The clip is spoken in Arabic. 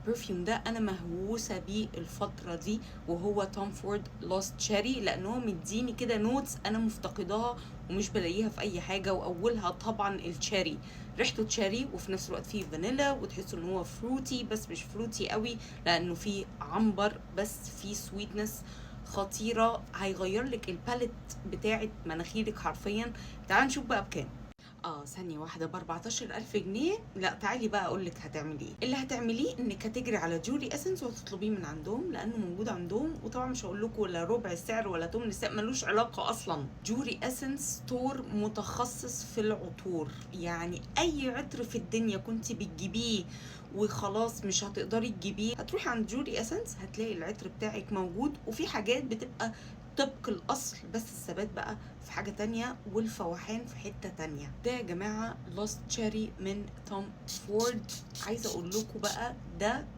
البرفيوم ده انا مهووسه بيه الفتره دي، وهو توم فورد لوست تشيري، لانه مديني كده نوتس انا مفتقداها ومش بلاقيها في اي حاجه. واولها طبعا التشيري، ريحته تشيري وفي نفس الوقت فيه فانيلا، وتحسوا ان هو فروتي بس مش فروتي قوي لانه فيه عنبر، بس فيه سويتنس خطيره، هيغير لك الباليت بتاعه مناخيرك حرفيا. تعال نشوف بقى بكام. ثانية واحدة، ب14,000 جنيه. لا تعالي بقى اقولك هتعملي ايه. اللي هتعمليه انك هتجري على جولي اسنس وهتطلبيه من عندهم، لانه موجود عندهم. وطبعا مش هقول لكم ولا ربع السعر ولا تمن السعر، ملوش علاقة اصلا. جولي اسنس ستور متخصص في العطور، يعني اي عطر في الدنيا كنت بتجيبيه وخلاص مش هتقدري تجيبيه، هتروحي عند جولي اسنس هتلاقي العطر بتاعك موجود. وفي حاجات بتبقى طبق الاصل، بس الثبات بقى في حاجة تانية والفوحان في حتة تانية. ده يا جماعة لوست تشيري من توم فورد. عايزة اقول لكم بقى ده